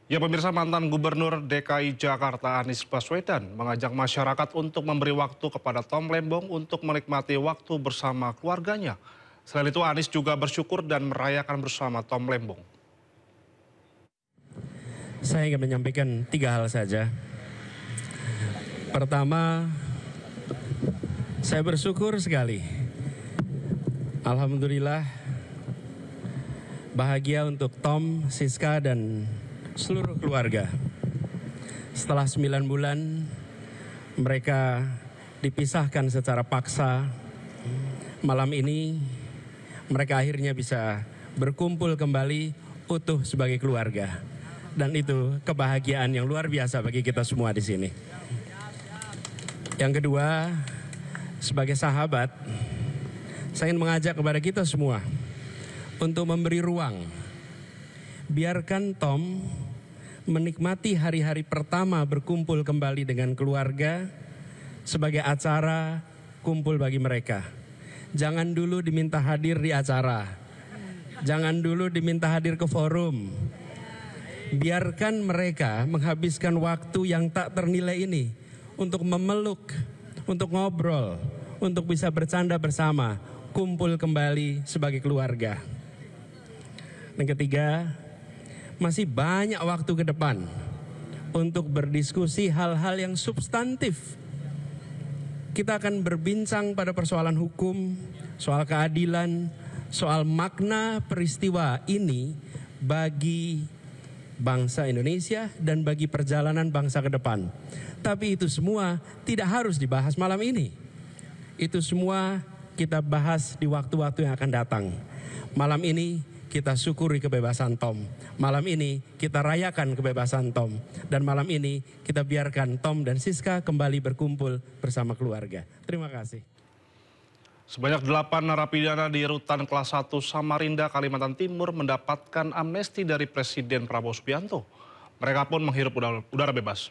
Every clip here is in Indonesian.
Ya pemirsa, mantan Gubernur DKI Jakarta Anies Baswedan mengajak masyarakat untuk memberi waktu kepada Tom Lembong untuk menikmati waktu bersama keluarganya. Selain itu Anies juga bersyukur dan merayakan bersama Tom Lembong. Saya ingin menyampaikan 3 hal saja. Pertama, saya bersyukur sekali. Alhamdulillah, bahagia untuk Tom, Siska, dan seluruh keluarga. Setelah 9 bulan, mereka dipisahkan secara paksa. Malam ini, mereka akhirnya bisa berkumpul kembali utuh sebagai keluarga. Dan itu kebahagiaan yang luar biasa bagi kita semua di sini. Yang kedua, sebagai sahabat, saya ingin mengajak kepada kita semua untuk memberi ruang. Biarkan Tom menikmati hari-hari pertama berkumpul kembali dengan keluarga sebagai acara kumpul bagi mereka. Jangan dulu diminta hadir di acara. Jangan dulu diminta hadir ke forum. Biarkan mereka menghabiskan waktu yang tak ternilai ini untuk memeluk, untuk ngobrol, untuk bisa bercanda bersama, kumpul kembali sebagai keluarga. Yang ketiga, masih banyak waktu ke depan untuk berdiskusi hal-hal yang substantif. Kita akan berbincang pada persoalan hukum, soal keadilan, soal makna peristiwa ini bagi bangsa Indonesia dan bagi perjalanan bangsa ke depan. Tapi itu semua tidak harus dibahas malam ini. Itu semua kita bahas di waktu-waktu yang akan datang. Malam ini kita syukuri kebebasan Tom. Malam ini kita rayakan kebebasan Tom. Dan malam ini kita biarkan Tom dan Siska kembali berkumpul bersama keluarga. Terima kasih. Sebanyak 8 narapidana di Rutan Kelas 1 Samarinda, Kalimantan Timur mendapatkan amnesti dari Presiden Prabowo Subianto. Mereka pun menghirup udara bebas.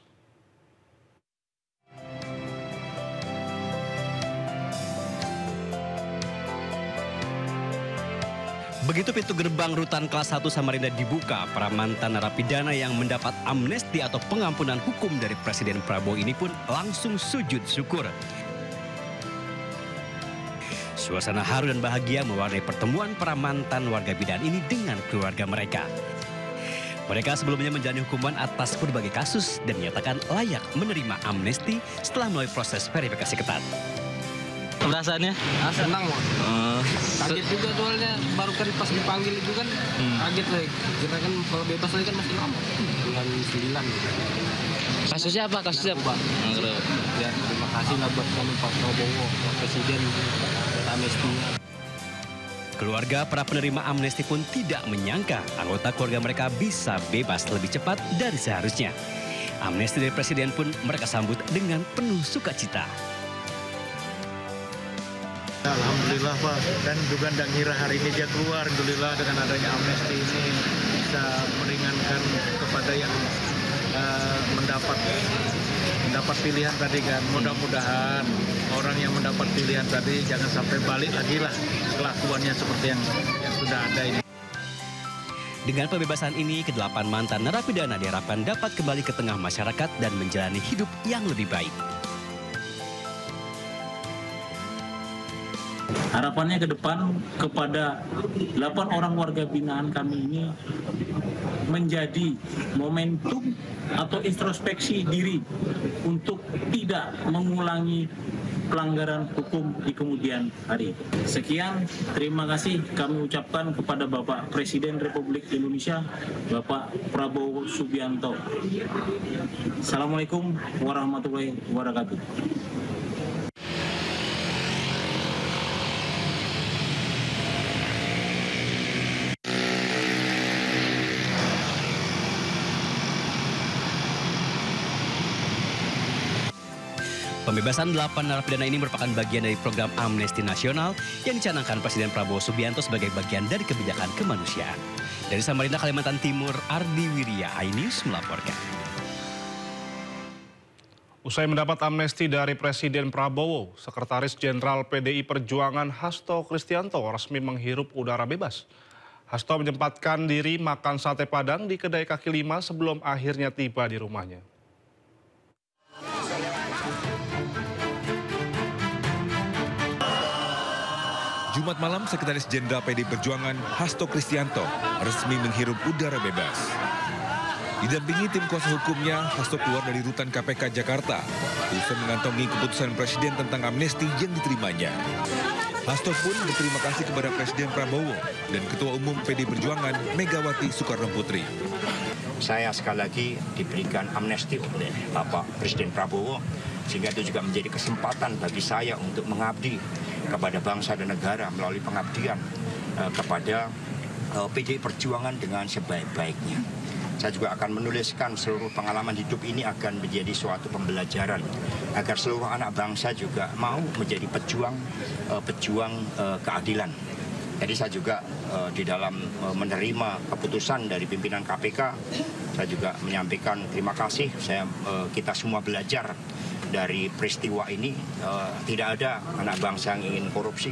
Begitu pintu gerbang Rutan Kelas 1 Samarinda dibuka, para mantan narapidana yang mendapat amnesti atau pengampunan hukum dari Presiden Prabowo ini pun langsung sujud syukur. Suasana haru dan bahagia mewarnai pertemuan para mantan warga binaan ini dengan keluarga mereka. Mereka sebelumnya menjalani hukuman atas berbagai kasus dan dinyatakan layak menerima amnesti setelah melalui proses verifikasi ketat. Perasaannya? Senang, kaget juga soalnya baru kan pas dipanggil itu kan kaget lagi. Kita kan kalau bebas lagi kan masih lama, bulan 9 gitu. Kasusnya apa? Kasusnya apa? Ya, terima kasih lah buat kami Pak Prabowo, Pak Presiden, amnestinya. Keluarga para penerima amnesti pun tidak menyangka anggota keluarga mereka bisa bebas lebih cepat dari seharusnya. Amnesti dari Presiden pun mereka sambut dengan penuh sukacita. Alhamdulillah Pak, dan juga nggak ngira hari ini dia keluar. Alhamdulillah dengan adanya amnesti ini bisa meringankan kepada yang mendapat pilihan tadi kan. Mudah-mudahan orang yang mendapat pilihan tadi jangan sampai balik lagi lah kelakuannya seperti yang sudah ada ini. Dengan pembebasan ini, ke-8 mantan narapidana diharapkan dapat kembali ke tengah masyarakat dan menjalani hidup yang lebih baik. Harapannya ke depan kepada 8 orang warga binaan kami ini menjadi momentum atau introspeksi diri untuk tidak mengulangi pelanggaran hukum di kemudian hari. Sekian, terima kasih kami ucapkan kepada Bapak Presiden Republik Indonesia, Bapak Prabowo Subianto. Assalamualaikum warahmatullahi wabarakatuh. Pembebasan 8 narapidana ini merupakan bagian dari program amnesti nasional yang dicanangkan Presiden Prabowo Subianto sebagai bagian dari kebijakan kemanusiaan. Dari Samarinda, Kalimantan Timur, Ardi Wirya, iNews melaporkan. Usai mendapat amnesti dari Presiden Prabowo, Sekretaris Jenderal PDI Perjuangan Hasto Kristianto resmi menghirup udara bebas. Hasto menyempatkan diri makan sate Padang di kedai kaki lima sebelum akhirnya tiba di rumahnya. Jumat malam, Sekretaris Jenderal PD Perjuangan Hasto Kristianto resmi menghirup udara bebas. Didampingi tim kuasa hukumnya, Hasto keluar dari rutan KPK Jakarta usai mengantongi keputusan Presiden tentang amnesti yang diterimanya. Hasto pun berterima kasih kepada Presiden Prabowo dan Ketua Umum PD Perjuangan Megawati Soekarno Putri. Saya sekali lagi diberikan amnesti oleh Bapak Presiden Prabowo, sehingga itu juga menjadi kesempatan bagi saya untuk mengabdi kepada bangsa dan negara melalui pengabdian kepada PDI Perjuangan dengan sebaik-baiknya. Saya juga akan menuliskan seluruh pengalaman hidup ini akan menjadi suatu pembelajaran agar seluruh anak bangsa juga mau menjadi pejuang keadilan. Jadi saya juga di dalam menerima keputusan dari pimpinan KPK, saya juga menyampaikan terima kasih. Kita semua belajar dari peristiwa ini, tidak ada anak bangsa yang ingin korupsi.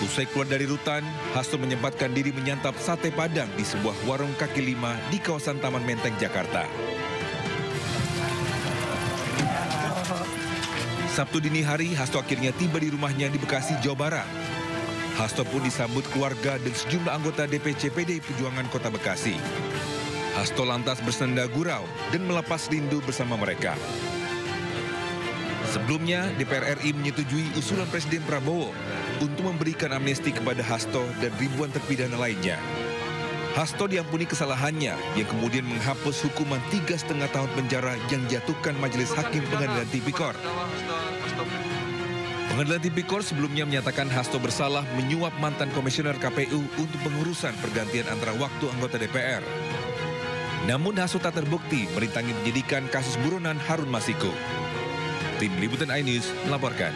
Usai keluar dari rutan, Hasto menyempatkan diri menyantap sate Padang di sebuah warung kaki lima di kawasan Taman Menteng, Jakarta. Sabtu dini hari, Hasto akhirnya tiba di rumahnya di Bekasi, Jawa Barat. Hasto pun disambut keluarga dan sejumlah anggota DPC PDI Perjuangan Kota Bekasi. Hasto lantas bersenda gurau dan melepas rindu bersama mereka. Sebelumnya, DPR RI menyetujui usulan Presiden Prabowo untuk memberikan amnesti kepada Hasto dan ribuan terpidana lainnya. Hasto diampuni kesalahannya yang kemudian menghapus hukuman 3,5 tahun penjara yang dijatuhkan Majelis Hakim Pengadilan Tipikor. Pengadilan Tipikor sebelumnya menyatakan Hasto bersalah menyuap mantan komisioner KPU untuk pengurusan pergantian antara waktu anggota DPR. Namun Hasto tak terbukti merintangi penyidikan kasus buronan Harun Masiku. Tim Liputan iNews melaporkan.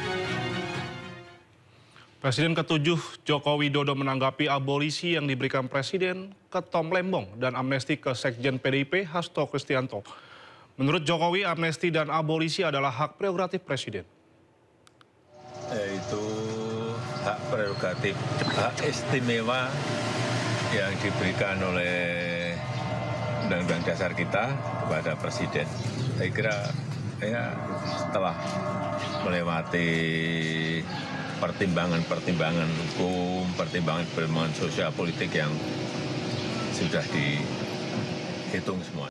Presiden ke-7 Joko Widodo menanggapi abolisi yang diberikan Presiden ke Tom Lembong dan amnesti ke Sekjen PDIP Hasto Kristianto. Menurut Jokowi, amnesti dan abolisi adalah hak prerogatif Presiden. Itu hak prerogatif, hak istimewa yang diberikan oleh Undang-Undang Dasar kita kepada Presiden. Saya kira setelah melewati pertimbangan hukum, pertimbangan sosial politik yang sudah dihitung semua.